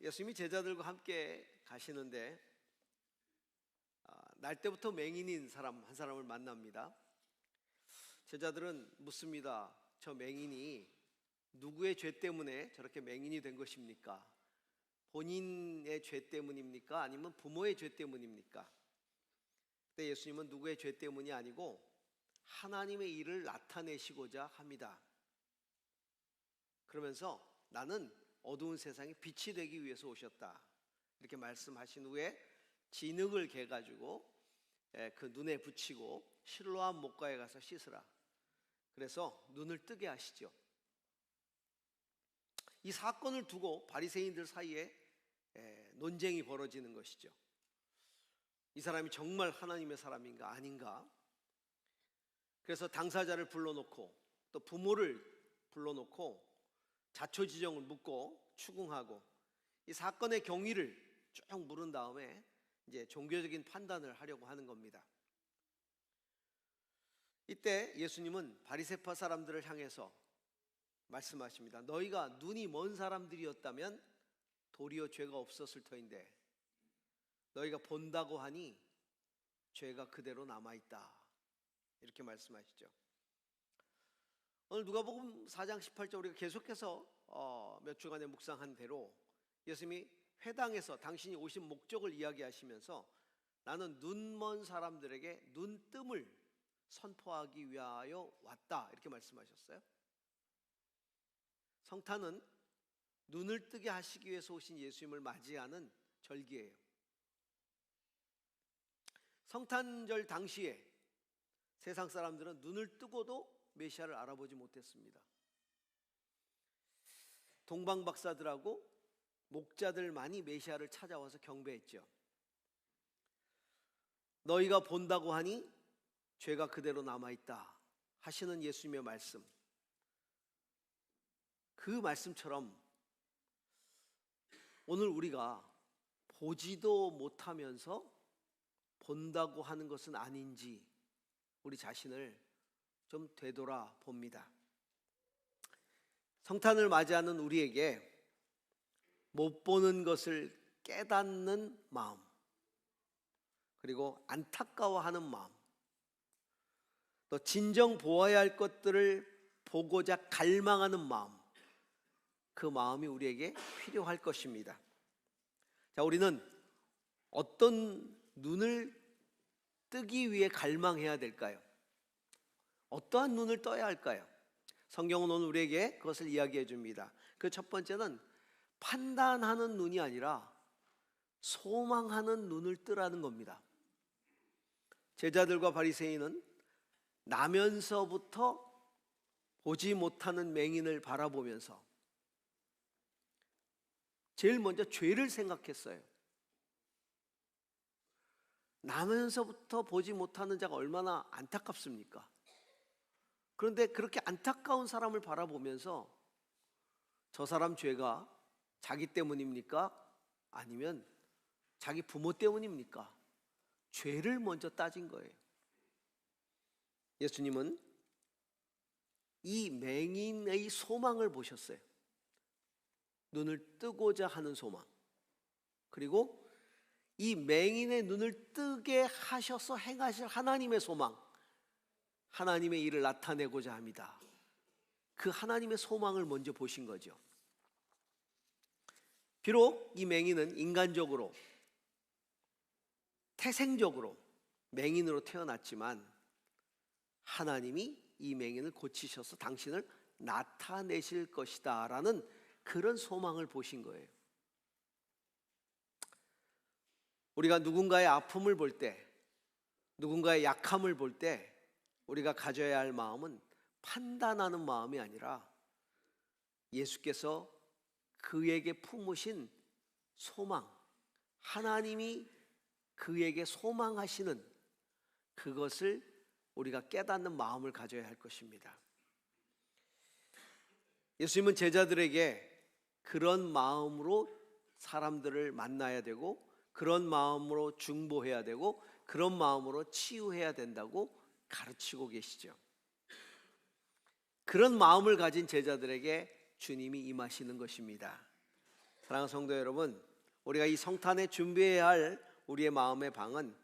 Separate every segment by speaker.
Speaker 1: 예수님이 제자들과 함께 가시는데 날 때부터 맹인인 사람 한 사람을 만납니다. 제자들은 묻습니다. 저 맹인이 누구의 죄 때문에 저렇게 맹인이 된 것입니까? 본인의 죄 때문입니까? 아니면 부모의 죄 때문입니까? 그때 예수님은 누구의 죄 때문이 아니고 하나님의 일을 나타내시고자 합니다. 그러면서 나는 어두운 세상에 빛이 되기 위해서 오셨다, 이렇게 말씀하신 후에 진흙을 개가지고 그 눈에 붙이고 실로암 목가에 가서 씻으라, 그래서 눈을 뜨게 하시죠. 이 사건을 두고 바리새인들 사이에 논쟁이 벌어지는 것이죠. 이 사람이 정말 하나님의 사람인가 아닌가. 그래서 당사자를 불러놓고 또 부모를 불러놓고 자초지종을 묻고 추궁하고 이 사건의 경위를 쭉 물은 다음에 이제 종교적인 판단을 하려고 하는 겁니다. 이때 예수님은 바리새파 사람들을 향해서 말씀하십니다. 너희가 눈이 먼 사람들이었다면 도리어 죄가 없었을 터인데 너희가 본다고 하니 죄가 그대로 남아있다, 이렇게 말씀하시죠. 오늘 누가복음 4장 18절 우리가 계속해서 몇 주간의 묵상한 대로 예수님이 회당에서 당신이 오신 목적을 이야기하시면서 나는 눈먼 사람들에게 눈뜸을 선포하기 위하여 왔다, 이렇게 말씀하셨어요. 성탄은 눈을 뜨게 하시기 위해서 오신 예수님을 맞이하는 절기예요. 성탄절 당시에 세상 사람들은 눈을 뜨고도 메시아를 알아보지 못했습니다. 동방박사들하고 목자들만이 메시아를 찾아와서 경배했죠. 너희가 본다고 하니 죄가 그대로 남아있다 하시는 예수님의 말씀, 그 말씀처럼 오늘 우리가 보지도 못하면서 본다고 하는 것은 아닌지 우리 자신을 좀 되돌아 봅니다. 성탄을 맞이하는 우리에게 못 보는 것을 깨닫는 마음, 그리고 안타까워하는 마음, 또 진정 보아야 할 것들을 보고자 갈망하는 마음, 그 마음이 우리에게 필요할 것입니다. 자, 우리는 어떤 눈을 뜨기 위해 갈망해야 될까요? 어떠한 눈을 떠야 할까요? 성경은 오늘 우리에게 그것을 이야기해 줍니다. 그 첫 번째는 판단하는 눈이 아니라 소망하는 눈을 뜨라는 겁니다. 제자들과 바리새인은 나면서부터 보지 못하는 맹인을 바라보면서 제일 먼저 죄를 생각했어요. 나면서부터 보지 못하는 자가 얼마나 안타깝습니까? 그런데 그렇게 안타까운 사람을 바라보면서 저 사람 죄가 자기 때문입니까? 아니면 자기 부모 때문입니까? 죄를 먼저 따진 거예요. 예수님은 이 맹인의 소망을 보셨어요. 눈을 뜨고자 하는 소망, 그리고 이 맹인의 눈을 뜨게 하셔서 행하실 하나님의 소망, 하나님의 일을 나타내고자 합니다. 그 하나님의 소망을 먼저 보신 거죠. 비록 이 맹인은 인간적으로 태생적으로 맹인으로 태어났지만 하나님이 이 맹인을 고치셔서 당신을 나타내실 것이다 라는 그런 소망을 보신 거예요. 우리가 누군가의 아픔을 볼 때, 누군가의 약함을 볼 때 우리가 가져야 할 마음은 판단하는 마음이 아니라 예수께서 그에게 품으신 소망, 하나님이 그에게 소망하시는 그것을 우리가 깨닫는 마음을 가져야 할 것입니다. 예수님은 제자들에게 그런 마음으로 사람들을 만나야 되고, 그런 마음으로 중보해야 되고, 그런 마음으로 치유해야 된다고 가르치고 계시죠. 그런 마음을 가진 제자들에게 주님이 임하시는 것입니다. 사랑하는 성도 여러분, 우리가 이 성탄에 준비해야 할 우리의 마음의 방은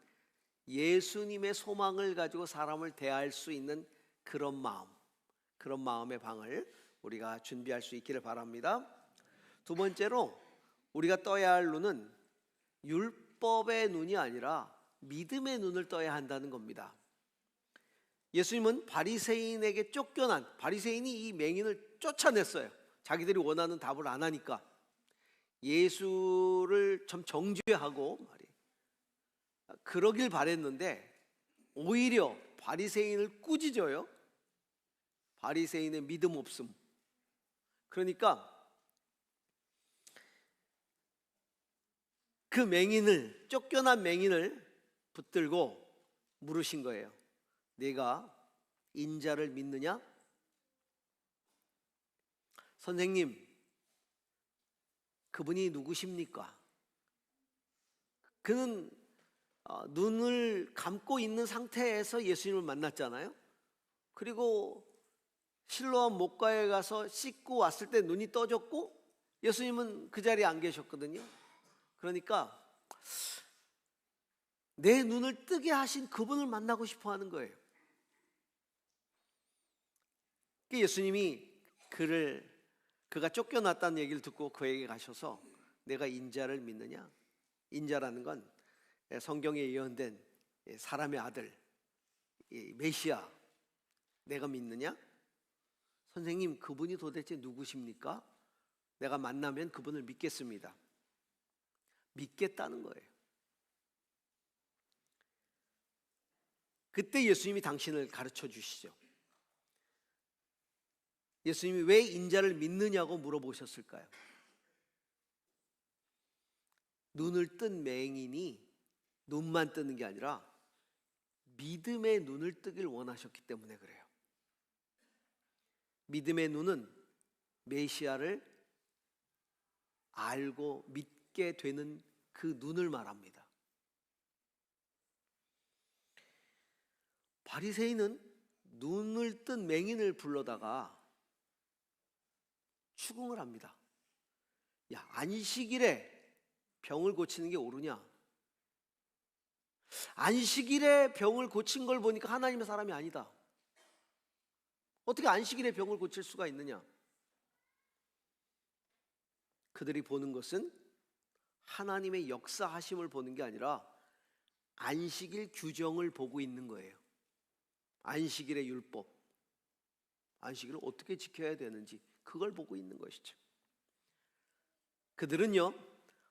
Speaker 1: 예수님의 소망을 가지고 사람을 대할 수 있는 그런 마음의 방을 우리가 준비할 수 있기를 바랍니다. 두 번째로 우리가 떠야 할 눈은 율법의 눈이 아니라 믿음의 눈을 떠야 한다는 겁니다. 예수님은 바리새인에게 쫓겨난 바리새인이 이 맹인을 쫓아냈어요. 자기들이 원하는 답을 안 하니까 예수를 좀 정죄하고 그러길 바랬는데 오히려 바리새인을 꾸짖어요. 바리새인의 믿음 없음. 그러니까 그 맹인을, 쫓겨난 맹인을 붙들고 물으신 거예요. 네가 인자를 믿느냐? 선생님, 그분이 누구십니까? 그는 눈을 감고 있는 상태에서 예수님을 만났잖아요. 그리고 실로암 목가에 가서 씻고 왔을 때 눈이 떠졌고 예수님은 그 자리에 안 계셨거든요. 그러니까 내 눈을 뜨게 하신 그분을 만나고 싶어 하는 거예요. 예수님이 그가 쫓겨났다는 얘기를 듣고 그에게 가셔서 내가 인자를 믿느냐? 인자라는 건 성경에 예언된 사람의 아들 메시아, 내가 믿느냐? 선생님, 그분이 도대체 누구십니까? 내가 만나면 그분을 믿겠습니다. 믿겠다는 거예요. 그때 예수님이 당신을 가르쳐 주시죠. 예수님이 왜 인자를 믿느냐고 물어보셨을까요? 눈을 뜬 맹인이 눈만 뜨는 게 아니라 믿음의 눈을 뜨길 원하셨기 때문에 그래요. 믿음의 눈은 메시아를 알고 믿게 되는 그 눈을 말합니다. 바리새인은 눈을 뜬 맹인을 불러다가 추궁을 합니다. 야, 안식일에 병을 고치는 게 옳으냐? 안식일에 병을 고친 걸 보니까 하나님의 사람이 아니다. 어떻게 안식일에 병을 고칠 수가 있느냐? 그들이 보는 것은 하나님의 역사하심을 보는 게 아니라 안식일 규정을 보고 있는 거예요. 안식일의 율법, 안식일을 어떻게 지켜야 되는지 그걸 보고 있는 것이죠. 그들은요,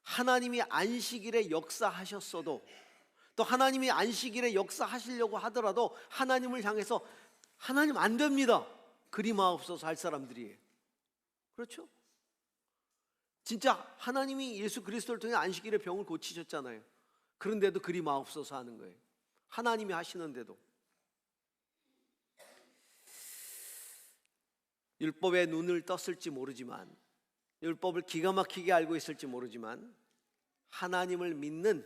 Speaker 1: 하나님이 안식일에 역사하셨어도 또 하나님이 안식일에 역사하시려고 하더라도 하나님을 향해서 하나님 안 됩니다, 그리 마옵소서 할 사람들이에요. 그렇죠? 진짜 하나님이 예수 그리스도를 통해 안식일에 병을 고치셨잖아요. 그런데도 그리 마옵소서 하는 거예요. 하나님이 하시는데도. 율법에 눈을 떴을지 모르지만, 율법을 기가 막히게 알고 있을지 모르지만 하나님을 믿는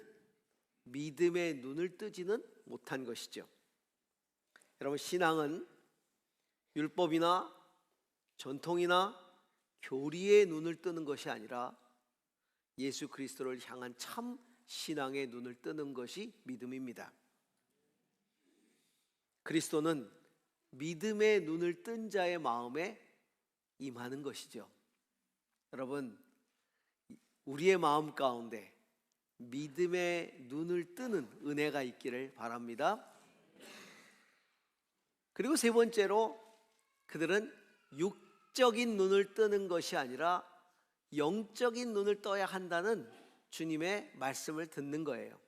Speaker 1: 믿음의 눈을 뜨지는 못한 것이죠. 여러분, 신앙은 율법이나 전통이나 교리의 눈을 뜨는 것이 아니라 예수 그리스도를 향한 참 신앙의 눈을 뜨는 것이 믿음입니다. 그리스도는 믿음의 눈을 뜬 자의 마음에 임하는 것이죠. 여러분, 우리의 마음 가운데 믿음의 눈을 뜨는 은혜가 있기를 바랍니다. 그리고 세 번째로 그들은 육적인 눈을 뜨는 것이 아니라 영적인 눈을 떠야 한다는 주님의 말씀을 듣는 거예요.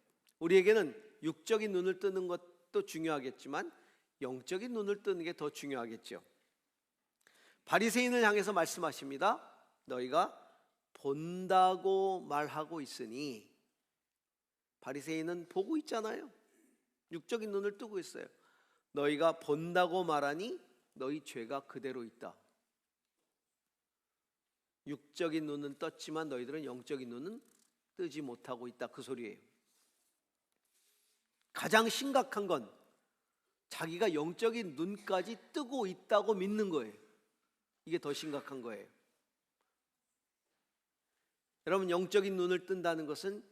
Speaker 1: 우리에게는 육적인 눈을 뜨는 것도 중요하겠지만 영적인 눈을 뜨는 게 더 중요하겠죠. 바리새인을 향해서 말씀하십니다. 너희가 본다고 말하고 있으니, 바리새인은 보고 있잖아요. 육적인 눈을 뜨고 있어요. 너희가 본다고 말하니 너희 죄가 그대로 있다. 육적인 눈은 떴지만 너희들은 영적인 눈은 뜨지 못하고 있다, 그 소리예요. 가장 심각한 건 자기가 영적인 눈까지 뜨고 있다고 믿는 거예요. 이게 더 심각한 거예요. 여러분, 영적인 눈을 뜬다는 것은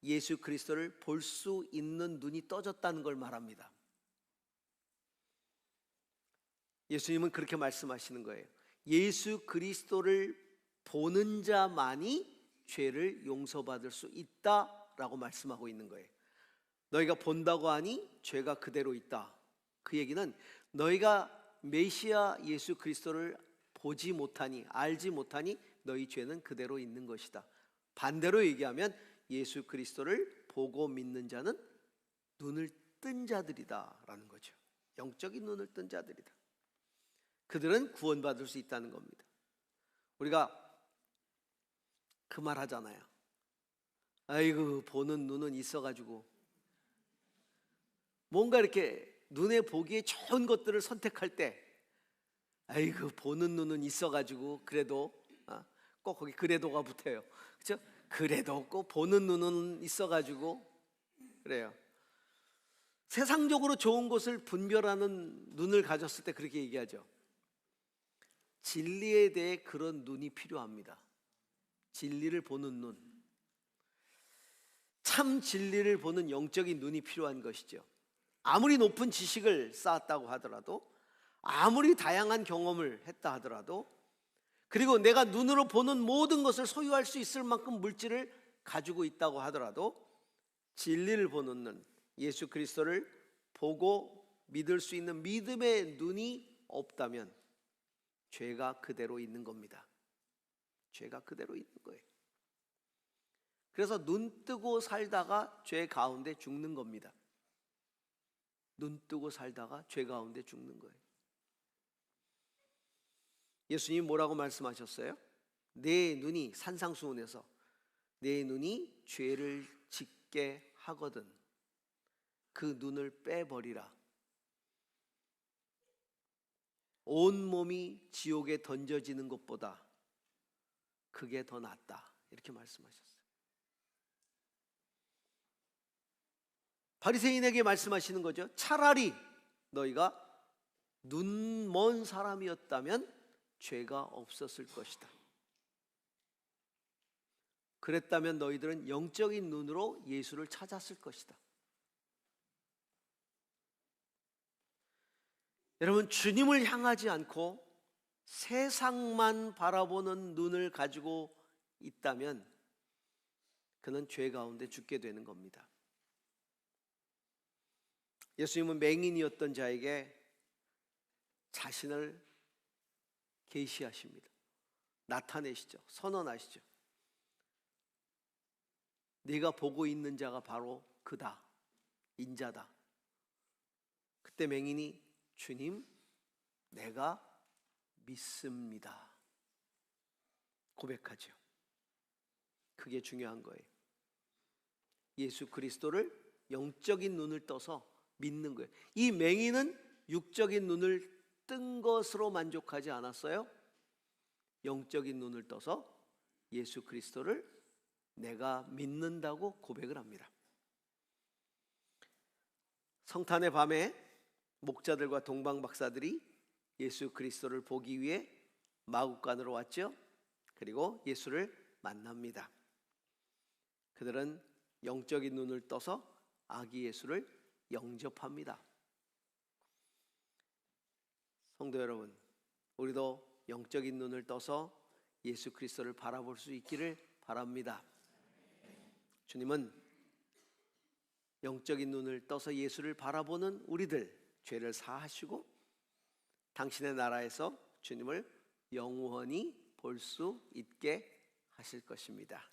Speaker 1: 예수 그리스도를 볼 수 있는 눈이 떠졌다는 걸 말합니다. 예수님은 그렇게 말씀하시는 거예요. 예수 그리스도를 보는 자만이 죄를 용서받을 수 있다라고 말씀하고 있는 거예요. 너희가 본다고 하니 죄가 그대로 있다. 그 얘기는 너희가 메시아 예수 그리스도를 보지 못하니, 알지 못하니 너희 죄는 그대로 있는 것이다. 반대로 얘기하면 예수 그리스도를 보고 믿는 자는 눈을 뜬 자들이다라는 거죠. 영적인 눈을 뜬 자들이다. 그들은 구원받을 수 있다는 겁니다. 우리가 그 말 하잖아요. 아이고, 보는 눈은 있어가지고 뭔가 이렇게 눈에 보기에 좋은 것들을 선택할 때, 아이고, 보는 눈은 있어가지고 그래도, 꼭 거기 그래도가 붙어요. 그렇죠? 그래도 없고 보는 눈은 있어가지고 그래요. 세상적으로 좋은 것을 분별하는 눈을 가졌을 때 그렇게 얘기하죠. 진리에 대해 그런 눈이 필요합니다. 진리를 보는 눈, 참 진리를 보는 영적인 눈이 필요한 것이죠. 아무리 높은 지식을 쌓았다고 하더라도, 아무리 다양한 경험을 했다 하더라도, 그리고 내가 눈으로 보는 모든 것을 소유할 수 있을 만큼 물질을 가지고 있다고 하더라도 진리를 보는 눈, 예수 그리스도를 보고 믿을 수 있는 믿음의 눈이 없다면 죄가 그대로 있는 겁니다. 죄가 그대로 있는 거예요. 그래서 눈 뜨고 살다가 죄 가운데 죽는 겁니다. 눈 뜨고 살다가 죄 가운데 죽는 거예요. 예수님이 뭐라고 말씀하셨어요? 내 눈이, 산상수훈에서 내 눈이 죄를 짓게 하거든 그 눈을 빼버리라. 온 몸이 지옥에 던져지는 것보다 그게 더 낫다, 이렇게 말씀하셨어요. 바리새인에게 말씀하시는 거죠. 차라리 너희가 눈 먼 사람이었다면 죄가 없었을 것이다. 그랬다면 너희들은 영적인 눈으로 예수를 찾았을 것이다. 여러분, 주님을 향하지 않고 세상만 바라보는 눈을 가지고 있다면 그는 죄 가운데 죽게 되는 겁니다. 예수님은 맹인이었던 자에게 자신을 계시하십니다. 나타내시죠. 선언하시죠. 네가 보고 있는 자가 바로 그다, 인자다. 그때 맹인이 주님, 내가 믿습니다, 고백하죠. 그게 중요한 거예요. 예수 그리스도를 영적인 눈을 떠서 믿는 거예요. 이 맹인은 육적인 눈을 뜬 것으로 만족하지 않았어요. 영적인 눈을 떠서 예수 그리스도를 내가 믿는다고 고백을 합니다. 성탄의 밤에 목자들과 동방 박사들이 예수 그리스도를 보기 위해 마국간으로 왔죠. 그리고 예수를 만납니다. 그들은 영적인 눈을 떠서 아기 예수를 영접합니다. 성도 여러분, 우리도 영적인 눈을 떠서 예수 그리스도를 바라볼 수 있기를 바랍니다. 주님은 영적인 눈을 떠서 예수를 바라보는 우리들 죄를 사하시고 당신의 나라에서 주님을 영원히 볼 수 있게 하실 것입니다.